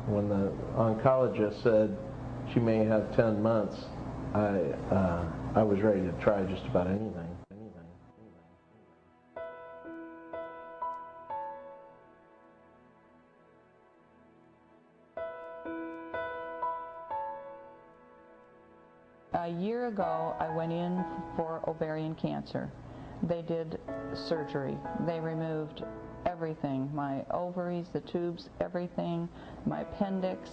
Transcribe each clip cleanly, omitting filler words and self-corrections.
When the oncologist said she may have 10 months, I was ready to try just about anything. A year ago, I went in for ovarian cancer. They did surgery. They removed everything, my ovaries, the tubes, everything, my appendix.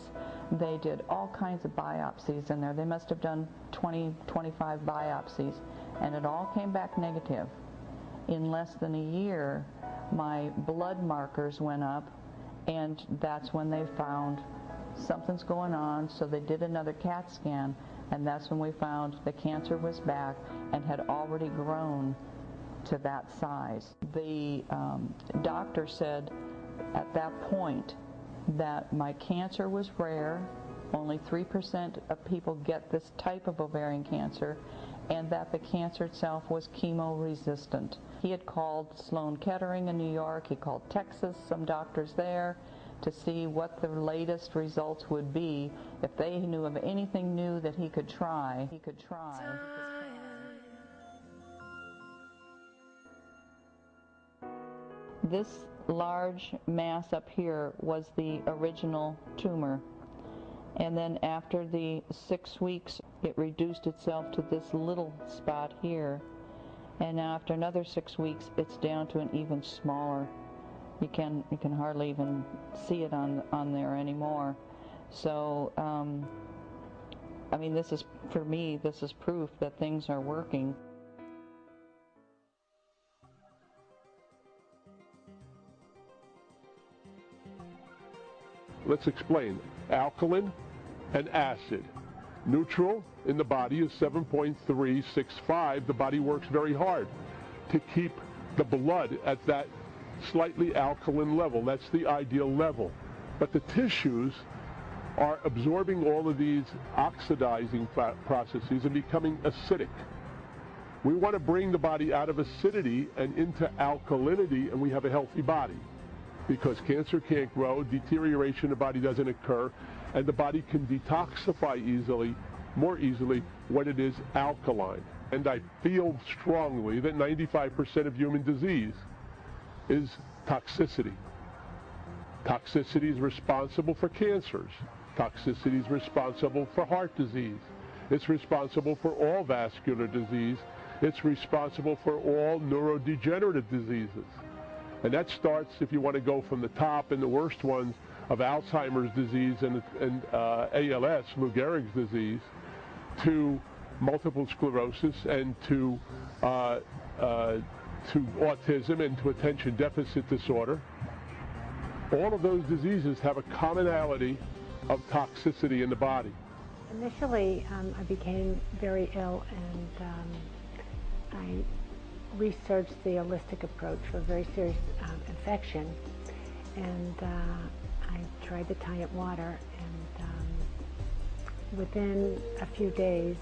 They did all kinds of biopsies in there. They must have done 20, 25 biopsies, and it all came back negative. In less than a year, my blood markers went up, and that's when they found something's going on, so they did another CAT scan, and that's when we found the cancer was back and had already grown to that size. The doctor said at that point that my cancer was rare, only 3% of people get this type of ovarian cancer, and that the cancer itself was chemo-resistant. He had called Sloan Kettering in New York, he called Texas, some doctors there, to see what the latest results would be. If they knew of anything new that he could try, he could try. This large mass up here was the original tumor. And then after the 6 weeks, it reduced itself to this little spot here. And now after another 6 weeks, it's down to an even smaller. You can hardly even see it on there anymore. So, I mean, this is, for me, this is proof that things are working. Let's explain. Alkaline and acid. Neutral in the body is 7.365. The body works very hard to keep the blood at that slightly alkaline level. That's the ideal level. But the tissues are absorbing all of these oxidizing processes and becoming acidic. We want to bring the body out of acidity and into alkalinity, and we have a healthy body. Because cancer can't grow, deterioration in the body doesn't occur, and the body can detoxify easily, more easily, when it is alkaline. And I feel strongly that 95% of human disease is toxicity. Toxicity is responsible for cancers. Toxicity is responsible for heart disease. It's responsible for all vascular disease. It's responsible for all neurodegenerative diseases. And that starts, if you want to go from the top and the worst ones, of Alzheimer's disease and ALS, Lou Gehrig's disease, to multiple sclerosis and to autism and to attention deficit disorder. All of those diseases have a commonality of toxicity in the body. Initially, I became very ill, and I researched the holistic approach for a very serious infection, and I tried the Tyent Water, and within a few days,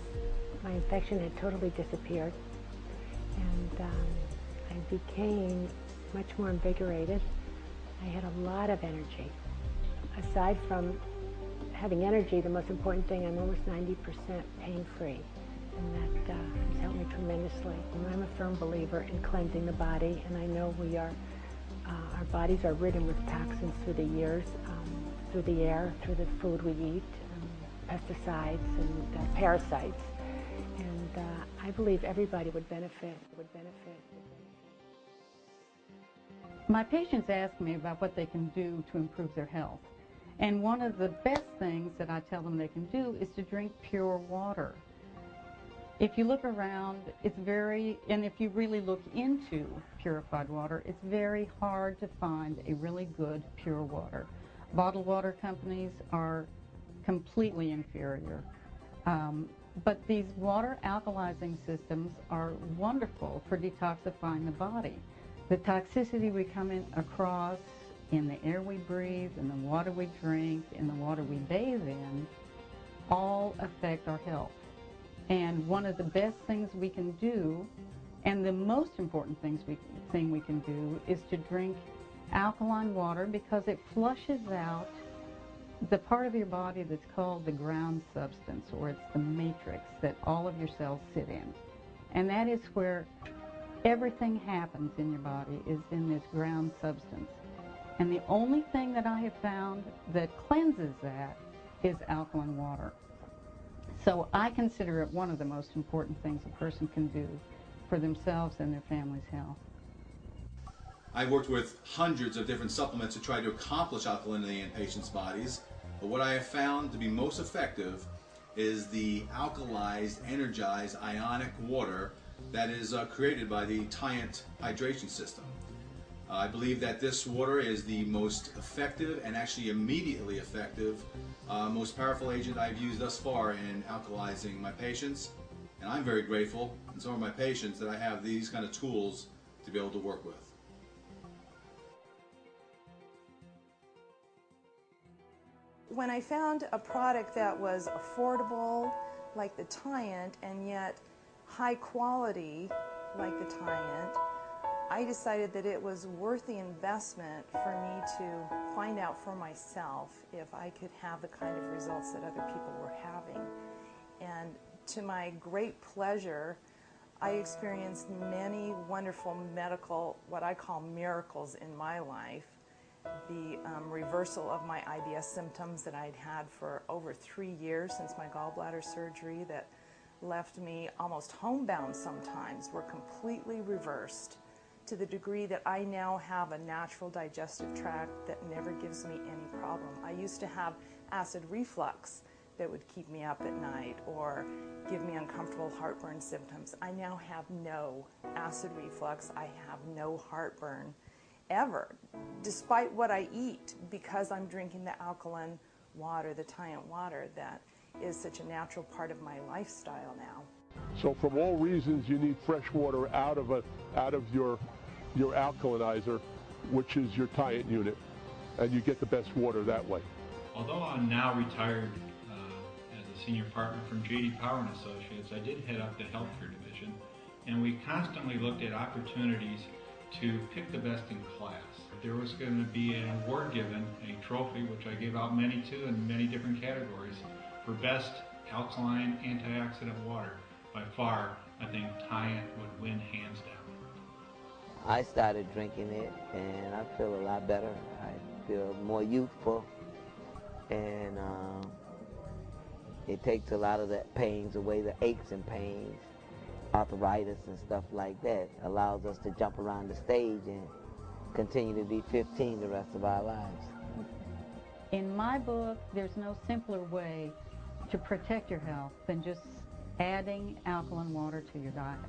my infection had totally disappeared, and I became much more invigorated. I had a lot of energy. Aside from having energy, the most important thing, I'm almost 90% pain-free, and that has helped me tremendously. And I'm a firm believer in cleansing the body, and I know we are, our bodies are ridden with toxins through the years, through the air, through the food we eat, pesticides and parasites, and I believe everybody would benefit. My patients ask me about what they can do to improve their health. And one of the best things that I tell them they can do is to drink pure water. If you look around, and if you really look into purified water, it's very hard to find a really good pure water. Bottled water companies are completely inferior. But these water alkalizing systems are wonderful for detoxifying the body. The toxicity we come across in the air we breathe, in the water we drink, in the water we bathe in, all affect our health. And one of the best things we can do, and the most important thing we can do, is to drink alkaline water, because it flushes out the part of your body that's called the ground substance, or it's the matrix that all of your cells sit in. And that is where everything happens in your body, is in this ground substance. And the only thing that I have found that cleanses that is alkaline water. So I consider it one of the most important things a person can do for themselves and their family's health. I've worked with hundreds of different supplements to try to accomplish alkalinity in patients' bodies, but what I have found to be most effective is the alkalized, energized, ionic water that is created by the Tyent hydration system. I believe that this water is the most effective and actually immediately effective, most powerful agent I've used thus far in alkalizing my patients, and I'm very grateful, and so are my patients, that I have these kind of tools to be able to work with. When I found a product that was affordable, like the Tyent, and yet high quality, like the Tyent, I decided that it was worth the investment for me to find out for myself if I could have the kind of results that other people were having. And to my great pleasure, I experienced many wonderful medical, what I call miracles in my life. The reversal of my IBS symptoms that I'd had for over 3 years since my gallbladder surgery that left me almost homebound sometimes were completely reversed, to the degree that I now have a natural digestive tract that never gives me any problem. I used to have acid reflux that would keep me up at night or give me uncomfortable heartburn symptoms. I now have no acid reflux. I have no heartburn ever, despite what I eat, because I'm drinking the alkaline water, the Tyent water, that is such a natural part of my lifestyle now. So from all reasons, you need fresh water out of your alkalinizer, which is your Tyent unit, and you get the best water that way. Although I'm now retired as a senior partner from J.D. Power & Associates, I did head up the healthcare division, and we constantly looked at opportunities to pick the best in class. There was going to be an award given, a trophy, which I gave out many to in many different categories, for best alkaline antioxidant water. By far, I think Tyent would win hands down. I started drinking it and I feel a lot better. I feel more youthful, and it takes a lot of the pains away, the aches and pains, arthritis and stuff like that. Allows us to jump around the stage and continue to be 15 the rest of our lives. In my book, there's no simpler way to protect your health than just adding alkaline water to your diet.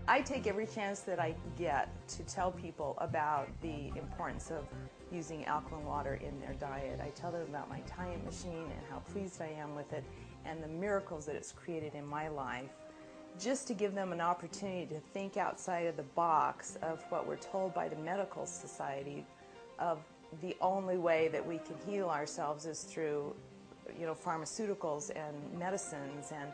I take every chance that I get to tell people about the importance of using alkaline water in their diet. I tell them about my Tyent machine and how pleased I am with it and the miracles that it's created in my life, just to give them an opportunity to think outside of the box of what we're told by the medical society of the only way that we can heal ourselves is through, pharmaceuticals and medicines. And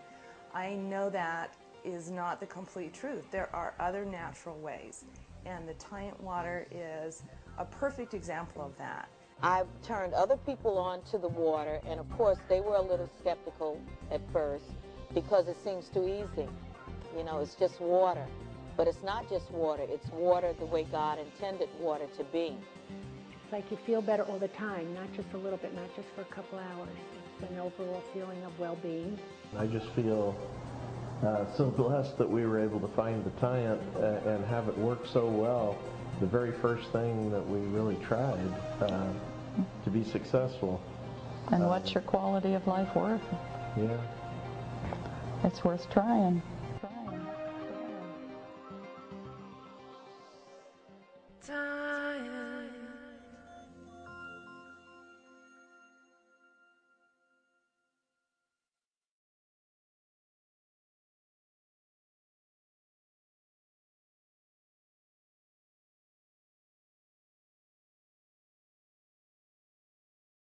I know that is not the complete truth. There are other natural ways, and the Tyent water is a perfect example of that. I've turned other people on to the water, and of course they were a little skeptical at first because it seems too easy. It's just water. But it's not just water, it's water the way God intended water to be. It's like you feel better all the time, not just a little bit, not just for a couple hours. It's an overall feeling of well-being. I just feel so blessed that we were able to find the Tyent and have it work so well. The very first thing that we really tried to be successful. And what's your quality of life worth? Yeah. It's worth trying.